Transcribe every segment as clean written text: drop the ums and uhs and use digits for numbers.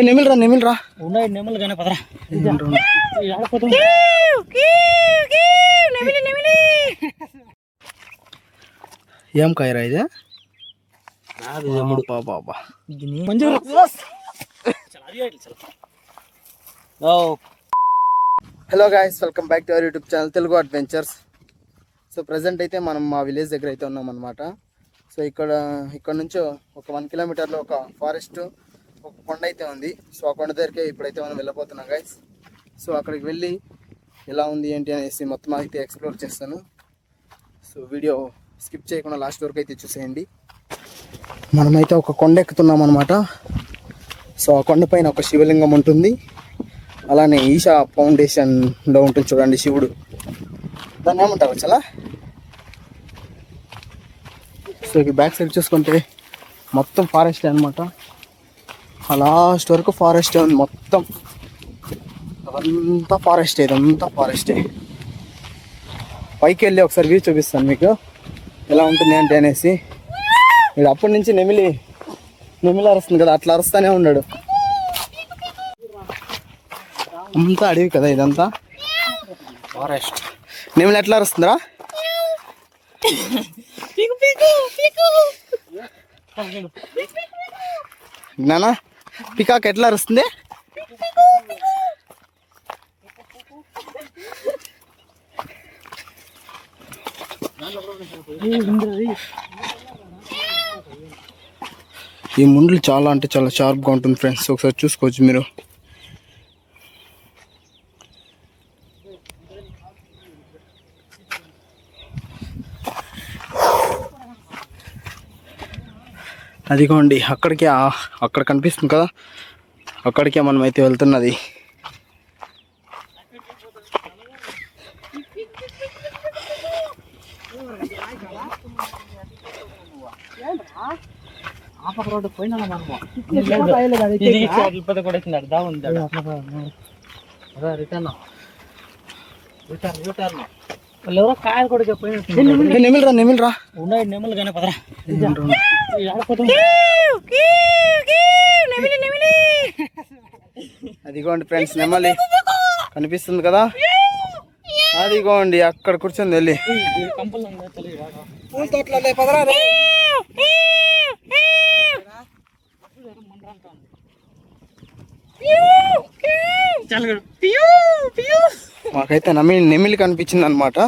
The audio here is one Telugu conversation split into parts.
నెమిలిరా ఉన్నాయి నెమలు కానీ పదరా ఏం కాయరా ఇది? Hello guys, welcome back to our YouTube channel Telugu adventures. So present అయితే మనం మా విలేజ్ దగ్గర అయితే ఉన్నాం అనమాట. సో ఇక్కడ నుంచి ఒక 1 కిలోమీటర్లో ఒక ఫారెస్ట్, ఒక కొండ అయితే ఉంది. సో ఆ కొండ దగ్గరికి ఇప్పుడైతే మనం వెళ్ళబోతున్నాం గాయ్స్. సో అక్కడికి వెళ్ళి ఎలా ఉంది ఏంటి అనేసి మొత్తం అయితే ఎక్స్ప్లోర్ చేస్తాను. సో వీడియో స్కిప్ చేయకుండా లాస్ట్ వరకు అయితే చూసేయండి. మనమైతే ఒక కొండ ఎక్కుతున్నాం అనమాట. సో ఆ కొండపైన ఒక శివలింగం ఉంటుంది. అలానే ఈషా ఫౌండేషన్లో ఉంటుంది చూడండి శివుడు. దాన్ని ఏమంటారు చాలా. సో ఈ బ్యాక్ సైడ్ చూసుకుంటే మొత్తం ఫారెస్టే అనమాట. లాస్ట్ వరకు ఫారెస్టే ఉంది మొత్తం. అదంతా ఫారెస్టే, ఇదంతా ఫారెస్టే. పైకి వెళ్ళి ఒకసారి వ్యూ చూపిస్తాను మీకు ఎలా ఉంటుంది ఏంటి అనేసి. ఇక్కడ అప్పటి నుంచి నెమిలి అరుస్తుంది కదా, అట్లా అరుస్తూనే ఉన్నాడు. అంతా అడవి కదా ఇదంతా ఫారెస్ట్. నెమిలి ఎట్లా అరుస్తుందిరా? నానా పికాక్ ఎట్లా అరుస్తుంది? ఈ ముండ్లు చాలా అంటే చాలా షార్ప్గా ఉంటుంది ఫ్రెండ్స్, ఒకసారి చూసుకోవచ్చు మీరు. అదిగోండి అక్కడ కనిపిస్తుంది కదా, అక్కడికే మనం అయితే వెళ్తున్నది. నెమిలిరా ఉన్నాయి నెమలు కానీ పదరా అదిగోండి ఫ్రెండ్స్, నెమలి కనిపిస్తుంది కదా, అదిగోండి అక్కడ కూర్చొని వెళ్ళి. మాకైతే నెమిలి కనిపించింది అనమాట.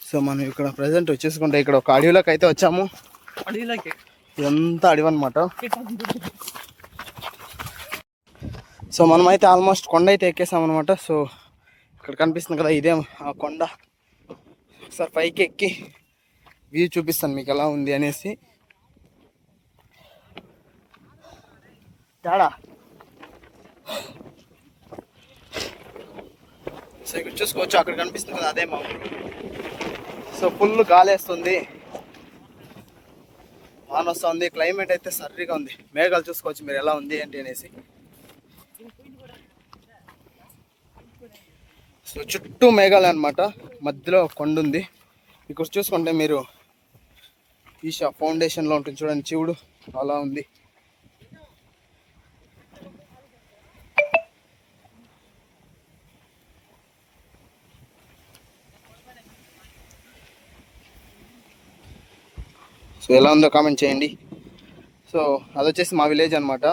సో మనం ఇక్కడ ప్రజెంట్ వచ్చేసుకుంటే ఇక్కడ ఒక అడవిలోకి అయితే వచ్చాము. ఇదంతా అడవి అనమాట. సో మనమైతే ఆల్మోస్ట్ కొండ అయితే ఎక్కేసాం అనమాట. సో ఇక్కడ కనిపిస్తుంది కదా, ఇదే ఆ కొండ. ఒకసారి పైకి ఎక్కి వ్యూ చూపిస్తాను మీకు ఎలా ఉంది అనేసి. తాడా సో ఇక్కడ చూసుకోవచ్చు, అక్కడ కనిపిస్తుంది కదా అదే మా ఊరు. సో ఫుల్ గాలి వేస్తుంది, వాన వస్తుంది, క్లైమేట్ అయితే సర్రీగా ఉంది. మేఘాలు చూసుకోవచ్చు మీరు ఎలా ఉంది ఏంటి అనేసి. సో చుట్టూ మేఘాలు అనమాట, మధ్యలో కొండ ఉంది. ఇక్కడ చూసుకుంటే మీరు ఈషా ఫౌండేషన్లో ఉంటుంది చూడండి శివుడు, అలా ఉంది. సో ఎలా ఉందో కామెంట్ చేయండి. సో అది వచ్చేసి మా విలేజ్ అనమాట.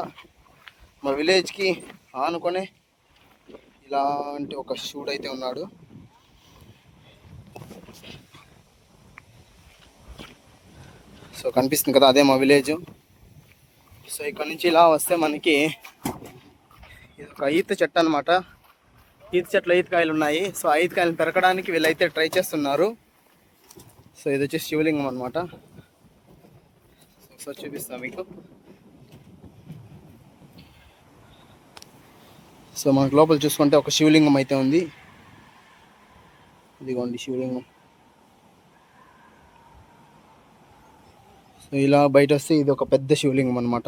మా విలేజ్కి ఆనుకొని ఇలాంటి ఒక శివుడు అయితే ఉన్నాడు. సో కనిపిస్తుంది కదా అదే మా విలేజ్. సో ఇక్కడ నుంచి ఇలా వస్తే మనకి ఇది ఒక ఈత చెట్టు అనమాట. ఈత చెట్లు ఈతకాయలు ఉన్నాయి. సో ఆ ఈతకాయలను పెరగడానికి వీళ్ళైతే ట్రై చేస్తున్నారు. సో ఇది వచ్చేసి శివలింగం అనమాట. ఒకసారి చూపిస్తాను మీకు. సో మనకు లోపల చూసుకుంటే ఒక శివలింగం అయితే ఉంది. ఇదిగోండి శివలింగం. సో ఇలా బయట వస్తే ఇది ఒక పెద్ద శివలింగం అనమాట.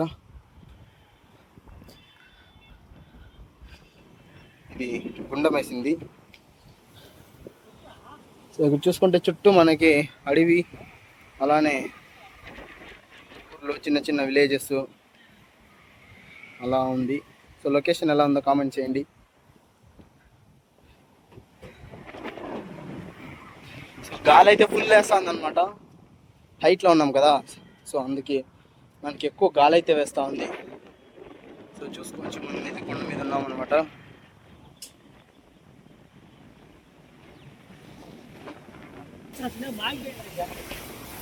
ఇది గుండం వేసింది. సో ఇక్కడ చూసుకుంటే చుట్టూ మనకి అడవి, అలానే ఊర్లో చిన్న చిన్న విలేజెస్, అలా ఉంది. సో లొకేషన్ ఎలా ఉందో కామెంట్ చేయండి. సో గాలి అయితే ఫుల్ వేస్తుంది అనమాట. హైట్లో ఉన్నాం కదా, సో అందుకే మనకి ఎక్కువ గాలి అయితే వేస్తూ ఉంది. సో చూసుకోవచ్చు, మనం అయితే కొండ మీద ఉన్నాం అనమాట.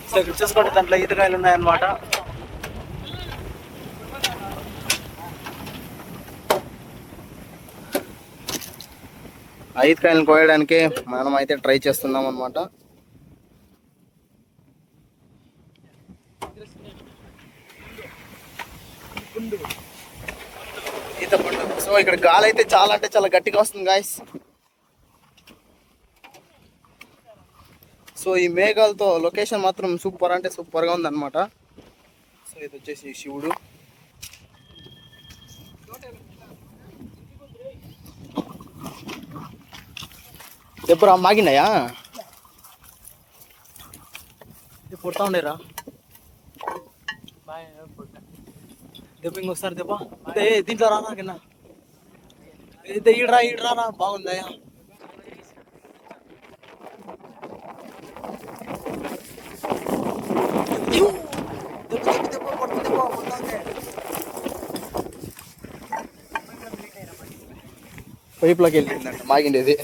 సో ఇక్కడ చూసుకోండి, దాంట్లో ఈతకాయలు ఉన్నాయన్నమాట. ఆ ఈతకాయలను కోయడానికే మనం అయితే ట్రై చేస్తున్నాం అనమాట. ఈత పండు. సో ఇక్కడ గాలి అయితే చాలా అంటే చాలా గట్టిగా వస్తుంది గాయస్. సో ఈ మేఘాలతో లొకేషన్ మాత్రం సూపర్ అంటే సూపర్గా ఉందన్నమాట. సో ఇది వచ్చేసి శివుడు. ఎప్పుడు మాగినాయా పుడతా ఉండేరా దెబ్బ ఇంకొకసారి దెబ్బ దీంట్లో రానా కింద ఈడరా ఈడరా బాగుందయ్యా. పైపులోకి వెళ్ళిందంట మాగిండేది.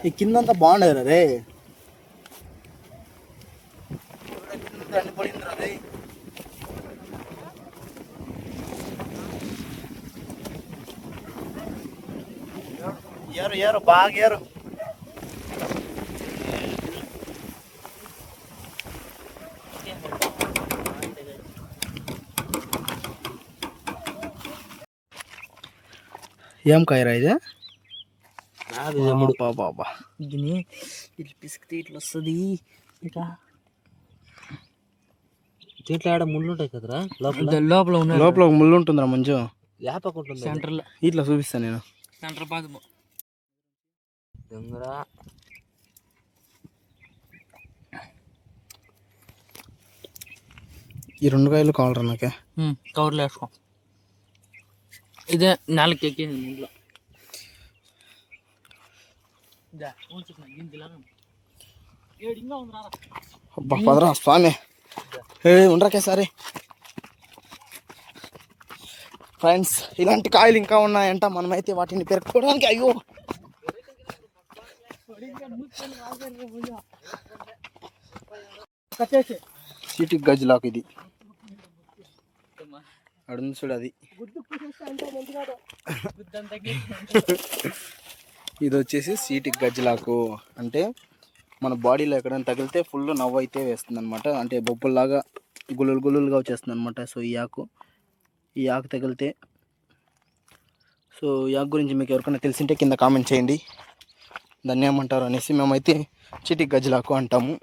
ఈ కిందంతా బాగుండేరా రే, పడిందిరా రే. ఏరు ఏరు బాగా ఏరు. ఏం కాయరా ఇది? బాబా దీన్ని ఇట్లా పిసికితే ఇట్లా వస్తుంది. ఇట్లా దీంట్లో ఆడ ముళ్ళు ఉంటాయి కదరా లోపల లోపల ఒక ముళ్ళు ఉంటుందిరా మంచు. లేపకుంటుంది సెంటర్లో ఇట్లా చూపిస్తాను నేను. సెంటర్ పాదము దొంగరా. ఈ 2 కాయలు కావాలరా నాకే. కవర్లో వేసుకో. ఇదే నెలకి ఎక్కింది ఇంట్లో. అబ్బా పదరా స్వామి, ఉండరాకే సరే. ఫ్రెండ్స్ ఇలాంటి కాయలు ఇంకా ఉన్నాయంట, మనమైతే వాటిని పెరుక్కోవడానికి. అయ్యో చీటి గజ్జలాకు ఇది అడుంది చూడు, అది ఇది వచ్చేసి సీటి గజ్జలాకు. అంటే మన బాడీలో ఎక్కడైనా తగిలితే ఫుల్ నవ్వు అయితే వేస్తుంది అనమాట. అంటే బొబ్బుల్లాగా గుల్లులు గుల్లులుగా వచ్చేస్తుంది అనమాట. సో ఈ ఆకు తగిలితే. సో ఈ ఆకు గురించి మీకు ఎవరికైనా తెలిసింటే కింద కామెంట్ చేయండి, దాన్ని ఏమంటారు అనేసి. మేమైతే చీటి గజ్జలాకు అంటాము.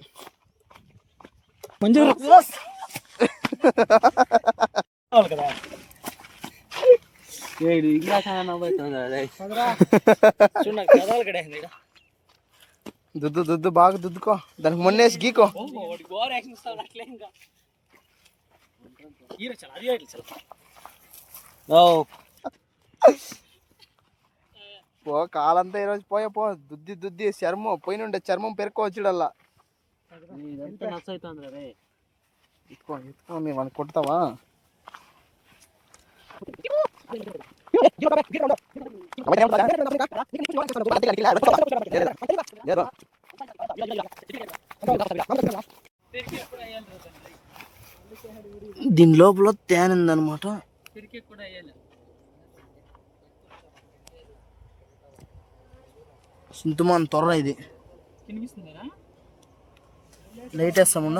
దుద్దు దుద్దు బాగా దుద్దుకో, దానికి మొన్నేసి గీకో. పో కాలంతా ఈరోజు పో దుద్ది దుద్ది చర్మం పోయినుండే చర్మం పెరుక్కోవచ్చుడల్లా. ఇట్టుకో ఇట్టుకో, మేము వాళ్ళని కొడతావా? దీని లోపల తేనె ఉందన్నమాట. సింతుమాన్ త్వర ఇది లైట్ వేస్తాముండ.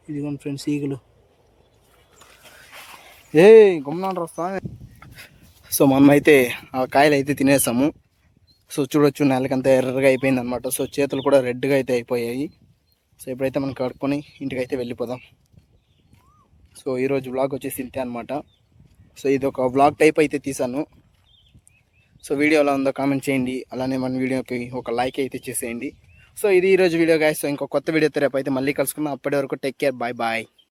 ఇదిగోండి ఫ్రెండ్స్ ఈగలు. గమ్మున వస్తాను. సో మనమైతే ఆ కాయలు అయితే తినేసాము. సో చూడొచ్చు నెలకంతా ఎర్రగా అయిపోయింది అనమాట. సో చేతులు కూడా రెడ్గా అయితే అయిపోయాయి. సో ఇప్పుడైతే మనం కడుక్కొని ఇంటికి అయితే వెళ్ళిపోదాం. సో ఈరోజు వ్లాగ్ వచ్చేసి ఇంతే అనమాట. సో ఇది ఒక వ్లాగ్ టైప్ అయితే తీసాను. సో వీడియో ఎలా ఉందో కామెంట్ చేయండి. అలానే మన వీడియోకి ఒక లైక్ అయితే చేసేయండి. సో ఇది ఈరోజు వీడియో గాయస్. సో ఇంకో కొత్త వీడియోతో రేపు అయితే మళ్ళీ కలుసుకుందాం. అప్పటి వరకు టేక్ కేర్, బాయ్ బాయ్.